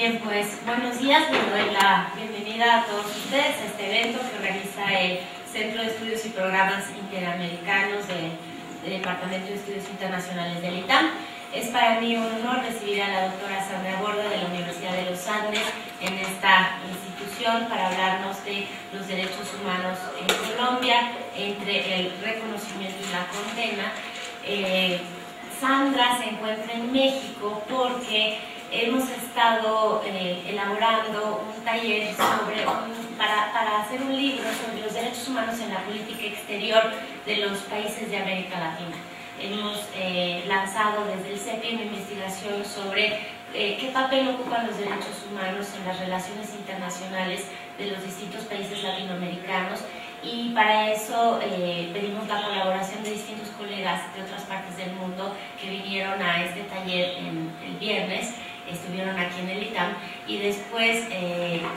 Bien, pues buenos días, les doy la bienvenida a todos ustedes a este evento que organiza el Centro de Estudios y Programas Interamericanos del Departamento de Estudios Internacionales del ITAM. Es para mí un honor recibir a la doctora Sandra Borda de la Universidad de los Andes en esta institución para hablarnos de los derechos humanos en Colombia, entre el reconocimiento y la condena. Sandra se encuentra en México porque hemos estado elaborando un taller para hacer un libro sobre los derechos humanos en la política exterior de los países de América Latina. Hemos lanzado desde el CEPI una investigación sobre qué papel ocupan los derechos humanos en las relaciones internacionales de los distintos países latinoamericanos, y para eso pedimos la colaboración de distintos colegas de otras partes del mundo que vinieron a este taller el viernes. Estuvieron aquí en el ITAM y después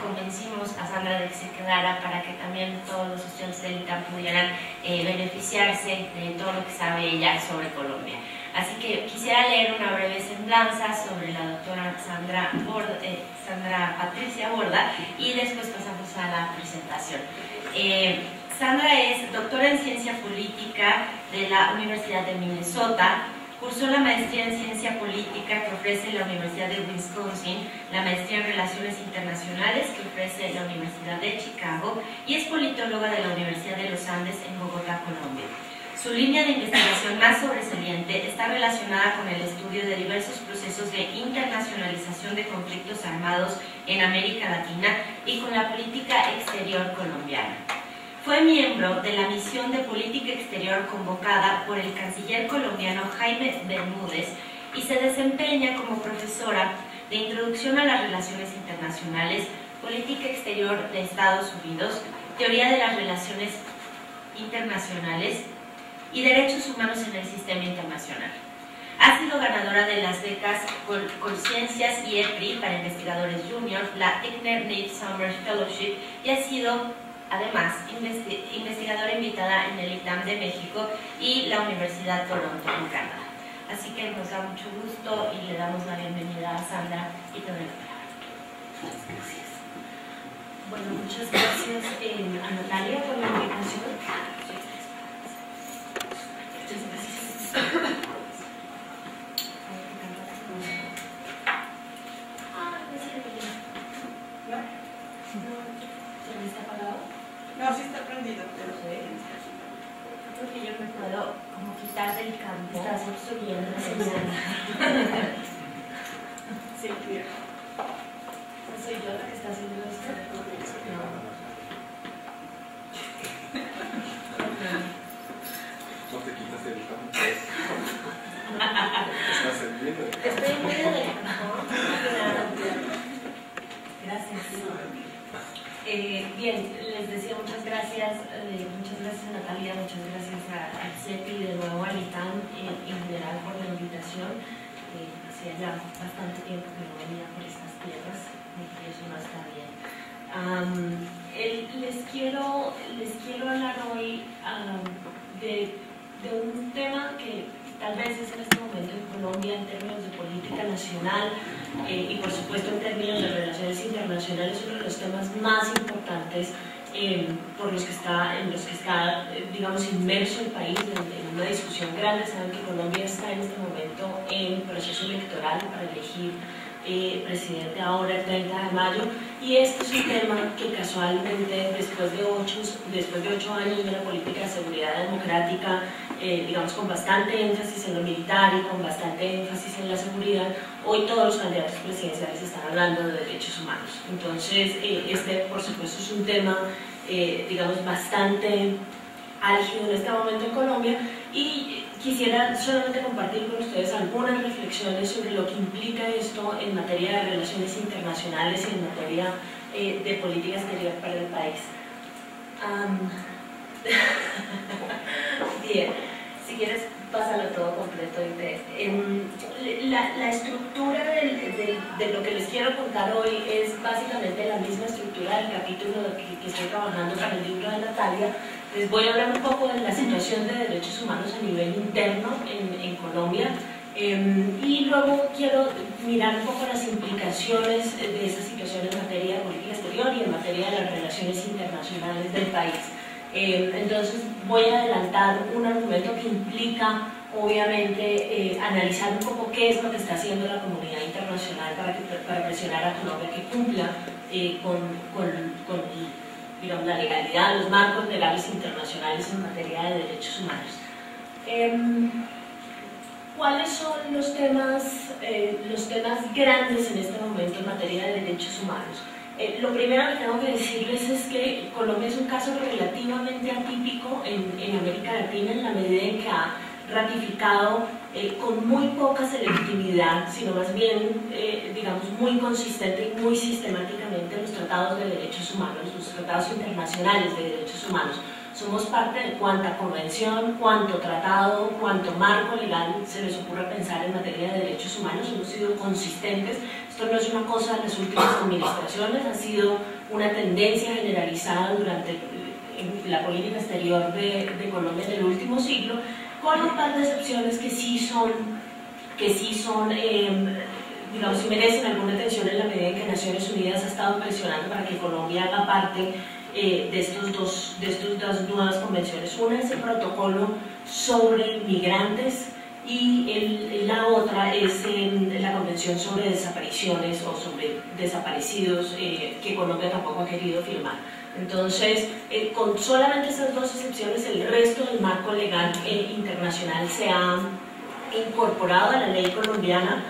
convencimos a Sandra de que se quedara para que también todos los estudiantes del ITAM pudieran beneficiarse de todo lo que sabe ella sobre Colombia. Así que quisiera leer una breve semblanza sobre la doctora Sandra Patricia Borda y después pasamos a la presentación. Sandra es doctora en Ciencia Política de la Universidad de Minnesota. Cursó la maestría en Ciencia Política que ofrece la Universidad de Wisconsin, la maestría en Relaciones Internacionales que ofrece la Universidad de Chicago y es politóloga de la Universidad de los Andes en Bogotá, Colombia. Su línea de investigación más sobresaliente está relacionada con el estudio de diversos procesos de internacionalización de conflictos armados en América Latina y con la política exterior colombiana. Fue miembro de la misión de política exterior convocada por el canciller colombiano Jaime Bermúdez y se desempeña como profesora de Introducción a las Relaciones Internacionales, Política Exterior de Estados Unidos, Teoría de las Relaciones Internacionales y Derechos Humanos en el Sistema Internacional. Ha sido ganadora de las becas Colciencias y EPRI para investigadores junior, la Tickner Nate Summer Fellowship, y ha sido además investigadora invitada en el ITAM de México y la Universidad Toronto en Canadá. Así que nos da mucho gusto y le damos la bienvenida a Sandra y te doy la palabra. Muchas gracias. Bueno, muchas gracias a Natalia por la invitación. Muchas gracias. ¿Está apagado? No, sí está prendido, pero Creo que yo me puedo como quitar del campo. Estás obstruyendo la señal. sí, claro. ¿No soy yo la que está haciendo esto? No te quitas el campo. Estás serviendo. Estoy en medio del campo. Gracias. Bien, les decía muchas gracias Natalia, muchas gracias al CEPI y de nuevo al ITAM en general por la invitación. Hacía ya bastante tiempo que no venía por estas tierras y eso no está bien. Les quiero hablar hoy de un tema que tal vez es en este momento en Colombia en términos de política nacional y por supuesto en términos de relaciones internacionales uno de los temas más importantes en los que está digamos inmerso el país en una discusión grande. Saben que Colombia está en este momento en proceso electoral para elegir presidente ahora el 30 de mayo y este es un tema que casualmente después de 8 años de una política de seguridad democrática digamos con bastante énfasis en lo militar y con bastante énfasis en la seguridad, hoy todos los candidatos presidenciales están hablando de derechos humanos. Entonces este por supuesto es un tema digamos bastante álgido en este momento en Colombia y quisiera solamente compartir con ustedes algunas reflexiones sobre lo que implica esto en materia de relaciones internacionales y en materia de política exterior para el país. Bien, si quieres pásalo todo completo. La estructura de lo que les quiero contar hoy es básicamente la misma estructura del capítulo que estoy trabajando para el libro de Natalia. Les voy a hablar un poco de la situación de derechos humanos a nivel interno en Colombia y y luego quiero mirar un poco las implicaciones de esa situación en materia de política exterior y en materia de las relaciones internacionales del país. Entonces voy a adelantar un argumento que implica obviamente analizar un poco qué es lo que está haciendo la comunidad internacional para presionar a Colombia que cumpla con digamos, la legalidad, los marcos legales internacionales en materia de derechos humanos. ¿Cuáles son los temas grandes en este momento en materia de derechos humanos? Lo primero que tengo que decirles es que Colombia es un caso relativamente atípico en América Latina en la medida en que ha ratificado con muy poca selectividad, sino más bien, digamos, muy consistente y muy sistemáticamente los tratados de derechos humanos, los tratados internacionales de derechos humanos. Somos parte de cuanta convención, cuanto tratado, cuanto marco legal se les ocurre pensar en materia de derechos humanos. Hemos sido consistentes. Esto no es una cosa de las últimas administraciones, ha sido una tendencia generalizada durante la política exterior de Colombia en el último siglo, con un par de excepciones que sí son digamos, si merecen alguna atención en la medida en que Naciones Unidas ha estado presionando para que Colombia haga parte de estas dos nuevas convenciones. Una es el protocolo sobre migrantes y la otra es la convención sobre desapariciones o sobre desaparecidos que Colombia tampoco ha querido firmar. Entonces, con solamente esas dos excepciones, el resto del marco legal internacional se ha incorporado a la ley colombiana.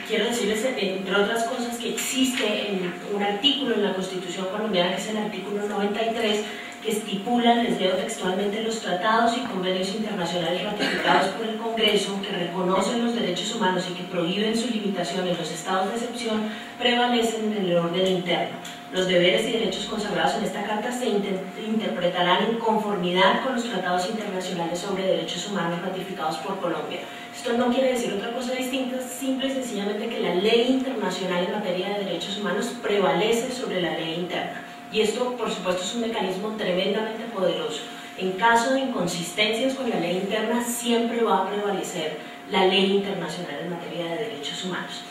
Quiero decirles, entre otras cosas, que existe un artículo en la Constitución colombiana, que es el artículo 93, que estipula, les leo textualmente, los tratados y convenios internacionales ratificados por el Congreso que reconocen los derechos humanos y que prohíben su limitación en los estados de excepción prevalecen en el orden interno. Los deberes y derechos consagrados en esta carta se interpretarán en conformidad con los tratados internacionales sobre derechos humanos ratificados por Colombia. Esto no quiere decir otra cosa distinta, simple y sencillamente que la ley internacional en materia de derechos humanos prevalece sobre la ley interna. Y esto, por supuesto, es un mecanismo tremendamente poderoso. En caso de inconsistencias con la ley interna, siempre va a prevalecer la ley internacional en materia de derechos humanos.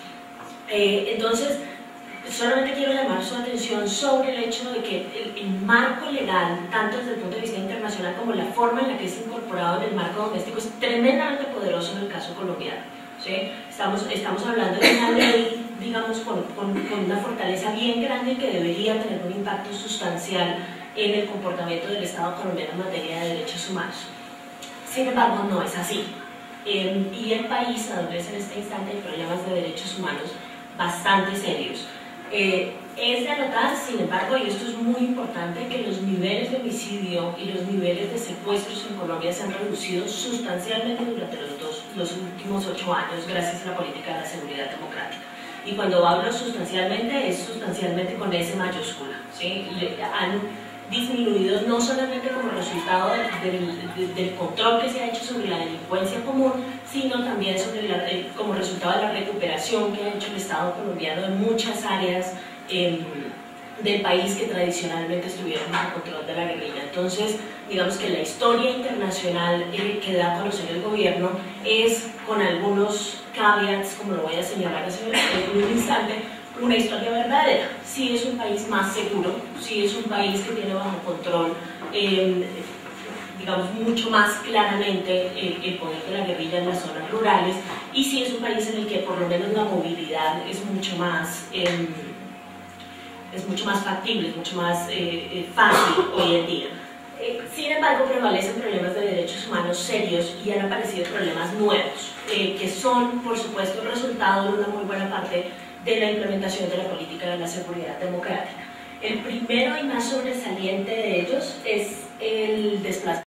Entonces, solamente quiero llamar su atención sobre el hecho de que el marco legal, tanto desde el punto de vista internacional como la forma en la que es incorporado en el marco doméstico, es tremendamente poderoso en el caso colombiano. ¿Sí? Estamos hablando de una ley, digamos, con una fortaleza bien grande que debería tener un impacto sustancial en el comportamiento del Estado colombiano en materia de derechos humanos. Sin embargo, no es así. Y el país adolece en este instante de problemas de derechos humanos bastante serios. Es de anotar, sin embargo, y esto es muy importante, que los niveles de homicidio y los niveles de secuestros en Colombia se han reducido sustancialmente durante los últimos 8 años gracias a la política de la seguridad democrática. Y cuando hablo sustancialmente, es sustancialmente con S mayúscula, ¿sí? Han disminuido no solamente como resultado del control que se ha hecho sobre la delincuencia común, sino también como resultado de la recuperación que ha hecho el Estado colombiano en muchas áreas del país que tradicionalmente estuvieron bajo control de la guerrilla. Entonces, digamos que la historia internacional que da a conocer el gobierno es, con algunos caveats, como lo voy a señalar en un instante, una historia verdadera. Sí es un país más seguro, sí es un país que tiene bajo control, digamos, mucho más claramente el poder de la guerrilla en las zonas rurales, y sí es un país en el que por lo menos la movilidad es mucho más factible, es mucho más fácil hoy en día. Sin embargo, prevalecen problemas de derechos humanos serios y han aparecido problemas nuevos, que son, por supuesto, el resultado de una muy buena parte de la implementación de la política de la seguridad democrática. El primero y más sobresaliente de ellos es el desplazamiento